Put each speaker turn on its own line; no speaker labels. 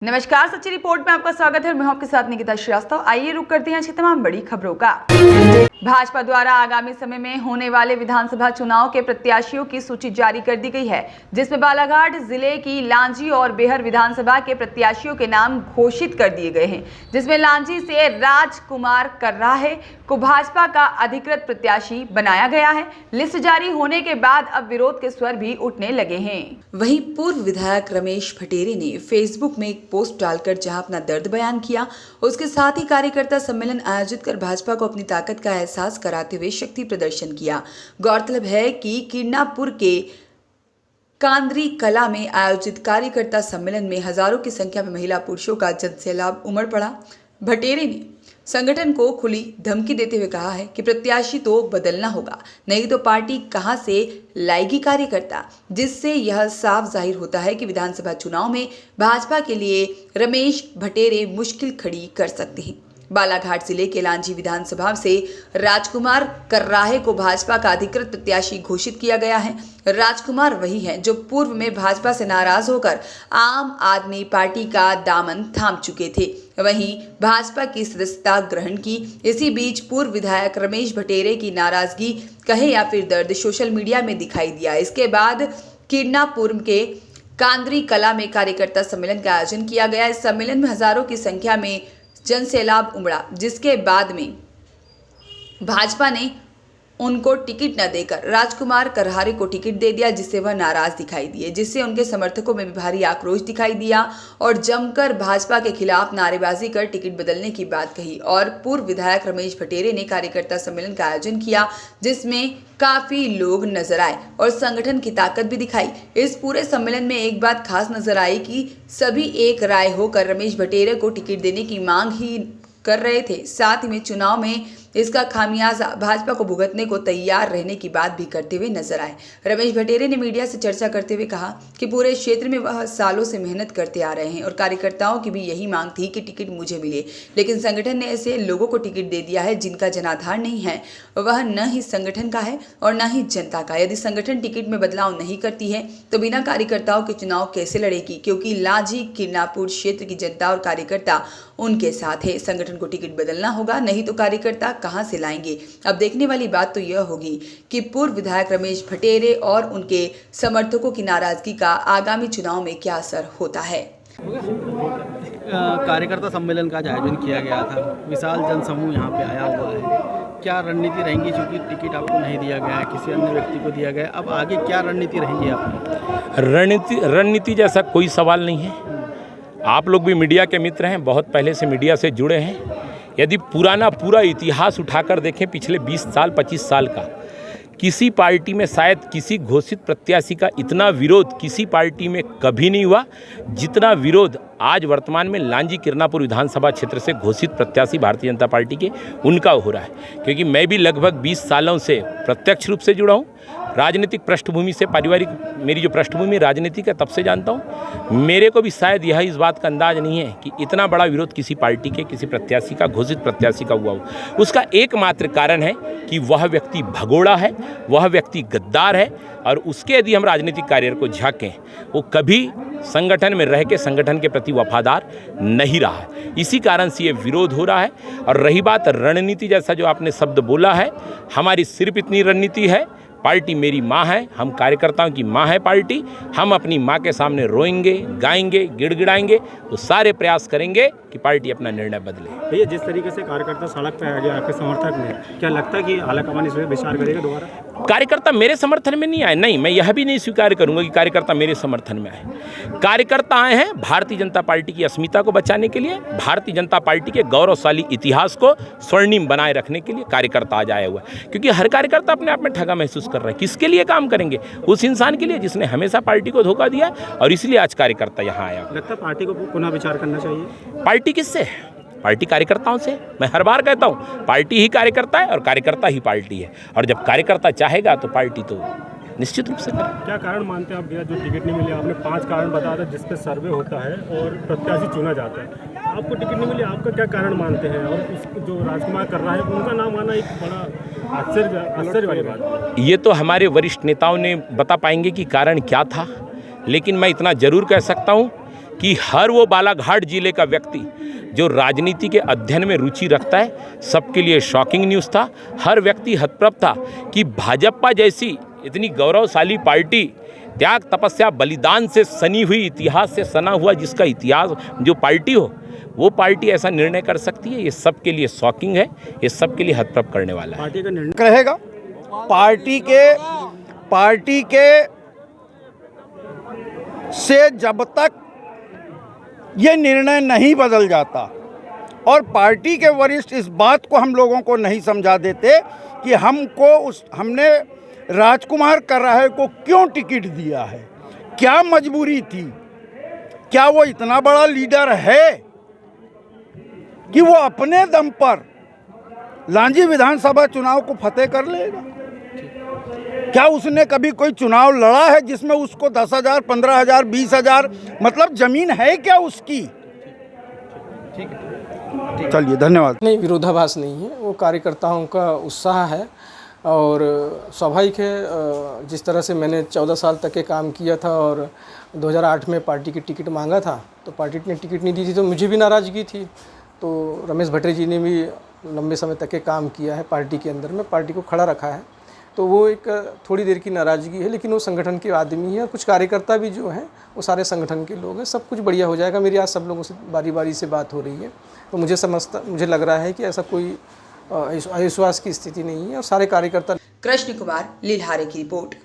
नमस्कार, सच्ची रिपोर्ट में आपका स्वागत है और मैं हूं आपके साथ निकिता श्रीवास्तव। आइए रुक करते हैं आज की तमाम बड़ी खबरों का। भाजपा द्वारा आगामी समय में होने वाले विधानसभा चुनाव के प्रत्याशियों की सूची जारी कर दी गई है, जिसमें बालाघाट जिले की लांजी और बेहर विधानसभा के प्रत्याशियों के नाम घोषित कर दिए गए हैं, जिसमें लांजी से राजकुमार कर्राहे को भाजपा का अधिकृत प्रत्याशी बनाया गया है। लिस्ट जारी होने के बाद अब विरोध के स्वर भी उठने लगे हैं।
वहीं पूर्व विधायक रमेश भटेरे ने फेसबुक में एक पोस्ट डालकर जहां अपना दर्द बयान किया, उसके साथ ही कार्यकर्ता सम्मेलन आयोजित कर भाजपा को अपनी ताकत का एहसास कराते हुए शक्ति प्रदर्शन किया। गौरतलब है कि किरनापुर के कांद्री कला में आयोजित कार्यकर्ता सम्मेलन में हजारों की संख्या में महिला पुरुषों का जनसैलाब उमड़ पड़ा। भटेरे ने संगठन को खुली धमकी देते हुए कहा है कि प्रत्याशी तो बदलना होगा, नहीं तो पार्टी कहां से लाएगी कार्यकर्ता, जिससे यह साफ जाहिर होता है कि विधानसभा चुनाव में भाजपा के लिए रमेश भटेरे मुश्किल खड़ी कर सकते हैं। बालाघाट जिले के लांजी विधानसभा से राजकुमार कर्राहे को भाजपा का अधिकृत प्रत्याशी घोषित किया गया है। राजकुमार वही हैं जो पूर्व में भाजपा से नाराज होकर आम आदमी पार्टी का दामन थाम चुके थे, वहीं भाजपा की सदस्यता ग्रहण की। इसी बीच पूर्व विधायक रमेश भटेरे की नाराजगी कहे या फिर दर्द सोशल मीडिया में दिखाई दिया। इसके बाद किरनापुर के कांद्री कला में कार्यकर्ता सम्मेलन का आयोजन किया गया। इस सम्मेलन में हजारों की संख्या में जनसैलाब उमड़ा, जिसके बाद में भाजपा ने उनको टिकट न देकर राजकुमार कर्राहे को टिकट दे दिया, जिससे वह नाराज दिखाई दिए, जिससे उनके समर्थकों में भी भारी आक्रोश दिखाई दिया और जमकर भाजपा के खिलाफ नारेबाजी कर टिकट बदलने की बात कही। और पूर्व विधायक रमेश भटेरे ने कार्यकर्ता सम्मेलन का आयोजन किया, जिसमें काफी लोग नजर आए और संगठन की ताकत भी दिखाई। इस पूरे सम्मेलन में एक बात खास नजर आई कि सभी एक राय होकर रमेश भटेरे को टिकट देने की मांग ही कर रहे थे। साथ ही में चुनाव में इसका खामियाजा भाजपा को भुगतने को तैयार रहने की बात भी करते हुए नजर आए। रमेश भटेरे ने मीडिया से चर्चा करते हुए कहा कि पूरे क्षेत्र में वह सालों से मेहनत करते आ रहे हैं और कार्यकर्ताओं की भी यही मांग थी कि टिकट मुझे मिले, लेकिन संगठन ने ऐसे लोगों को टिकट दे दिया है जिनका जनाधार नहीं है, वह न ही संगठन का है और न ही जनता का। यदि संगठन टिकट में बदलाव नहीं करती है तो बिना कार्यकर्ताओं के चुनाव कैसे लड़ेगी, क्योंकि लांजी किरनापुर क्षेत्र की जनता और कार्यकर्ता उनके साथ है। संगठन को टिकट बदलना होगा, नहीं तो कार्यकर्ता कहां से लाएंगे। अब देखने वाली बात तो यह होगी कि पूर्व विधायक रमेश भटेरे और उनके समर्थकों की नाराजगी का आगामी चुनाव में क्या असर होता है।
कार्यकर्ता सम्मेलन का आयोजन किया गया था, विशाल जनसमूह यहाँ पे आया हुआ है। क्या रणनीति रहेंगी, चूंकि टिकट आपको नहीं दिया गया है, किसी अन्य व्यक्ति को दिया गया, अब आगे क्या रणनीति रहेगी आपकी?
रणनीति जैसा कोई सवाल नहीं है। आप लोग भी मीडिया के मित्र हैं, बहुत पहले से मीडिया से जुड़े हैं। यदि पूरा इतिहास उठाकर देखें पिछले 20 साल 25 साल का, किसी पार्टी में शायद किसी घोषित प्रत्याशी का इतना विरोध किसी पार्टी में कभी नहीं हुआ जितना विरोध आज वर्तमान में लांजी किरनापुर विधानसभा क्षेत्र से घोषित प्रत्याशी भारतीय जनता पार्टी के उनका हो रहा है। क्योंकि मैं भी लगभग 20 सालों से प्रत्यक्ष रूप से जुड़ा हूँ, राजनीतिक पृष्ठभूमि से, पारिवारिक मेरी जो पृष्ठभूमि राजनीतिक है तब से जानता हूँ। मेरे को भी शायद यह इस बात का अंदाज नहीं है कि इतना बड़ा विरोध किसी पार्टी के किसी प्रत्याशी का, घोषित प्रत्याशी का हुआ हो। उसका एकमात्र कारण है कि वह व्यक्ति भगोड़ा है, वह व्यक्ति गद्दार है, और उसके यदि हम राजनीतिक कार्य को झांकें, वो कभी संगठन में रह के संगठन के प्रति वफादार नहीं रहा है। इसी कारण से ये विरोध हो रहा है। और रही बात रणनीति, जैसा जो आपने शब्द बोला है, हमारी सिर्फ इतनी रणनीति है, पार्टी मेरी माँ है, हम कार्यकर्ताओं की माँ है पार्टी। हम अपनी माँ के सामने रोएंगे, गाएंगे, गिड़गिड़ाएंगे, तो सारे प्रयास करेंगे कि पार्टी अपना निर्णय बदले।
भैया, जिस तरीके से कार्यकर्ता सड़क पर आ गया आपके समर्थक में, क्या लगता है कि आलाकमान इस पर विचार करेगा दोबारा? कार्यकर्ता
मेरे समर्थन में नहीं आए, नहीं, मैं यह भी नहीं स्वीकार करूंगा कि कार्यकर्ता मेरे समर्थन में आए। कार्यकर्ता आए हैं भारतीय जनता पार्टी की अस्मिता को बचाने के लिए, भारतीय जनता पार्टी के गौरवशाली इतिहास को स्वर्णिम बनाए रखने के लिए कार्यकर्ता आज आया हुआ है। क्योंकि हर कार्यकर्ता अपने आप में ठगा महसूस कर रहा है। किसके लिए काम करेंगे? उस इंसान के लिए जिसने हमेशा पार्टी को धोखा दिया, और इसलिए आज कार्यकर्ता यहाँ आया।
लगता है पार्टी को पुनः विचार करना चाहिए।
पार्टी किससे? पार्टी कार्यकर्ताओं से। मैं हर बार कहता हूँ, पार्टी ही कार्यकर्ता है और कार्यकर्ता ही पार्टी है, और जब कार्यकर्ता चाहेगा तो पार्टी तो निश्चित रूप से करें।
क्या कारण मानते हैं आप भैया जो टिकट नहीं मिले? आपने 5 कारण बताया था जिस पे सर्वे होता है और प्रत्याशी चुना जाता है, आपको टिकट नहीं मिली, आपका क्या कारण मानते हैं? और इस जो राजकुमार कर्राहे है उनका नाम आना एक बड़ा आश्चर्य वाली बात है।
ये तो हमारे वरिष्ठ नेताओं ने बता पाएंगे कि कारण क्या था, लेकिन मैं इतना जरूर कह सकता हूँ कि हर वो बालाघाट जिले का व्यक्ति जो राजनीति के अध्ययन में रुचि रखता है, सबके लिए शॉकिंग न्यूज़ था। हर व्यक्ति हतप्रभ था कि भाजपा जैसी इतनी गौरवशाली पार्टी, त्याग तपस्या बलिदान से सनी हुई, इतिहास से सना हुआ जिसका इतिहास जो पार्टी हो, वो पार्टी ऐसा निर्णय कर सकती है। ये सबके लिए शॉकिंग है, ये सबके लिए हतप्रभ करने वाला है।
पार्टी का निर्णय
रहेगा। पार्टी के से जब तक ये निर्णय नहीं बदल जाता और पार्टी के वरिष्ठ इस बात को हम लोगों को नहीं समझा देते कि हमने राजकुमार कर रहा है को क्यों टिकट दिया है, क्या मजबूरी थी, क्या वो इतना बड़ा लीडर है कि वो अपने दम पर लांजी विधानसभा चुनाव को फतेह कर लेगा? क्या उसने कभी कोई चुनाव लड़ा है जिसमें उसको 10,000, 15,000, 20,000 मतलब जमीन है क्या उसकी? चलिए, धन्यवाद।
नहीं, विरोधाभास नहीं है, वो कार्यकर्ताओं का उत्साह है और स्वाभाविक है। जिस तरह से मैंने 14 साल तक के काम किया था और 2008 में पार्टी की टिकट मांगा था तो पार्टी ने टिकट नहीं दी थी तो मुझे भी नाराज़गी थी। तो रमेश भट्टरी जी ने भी लंबे समय तक के काम किया है पार्टी के अंदर में, पार्टी को खड़ा रखा है, तो वो एक थोड़ी देर की नाराज़गी है, लेकिन वो संगठन के आदमी है और कुछ कार्यकर्ता भी जो हैं वो सारे संगठन के लोग हैं। सब कुछ बढ़िया हो जाएगा। मेरी आज सब लोगों से बारी बारी से बात हो रही है तो मुझे लग रहा है कि ऐसा कोई अविश्वास की स्थिति नहीं है और सारे कार्यकर्ता।
कृष्ण कुमार, लीलहारे की रिपोर्ट।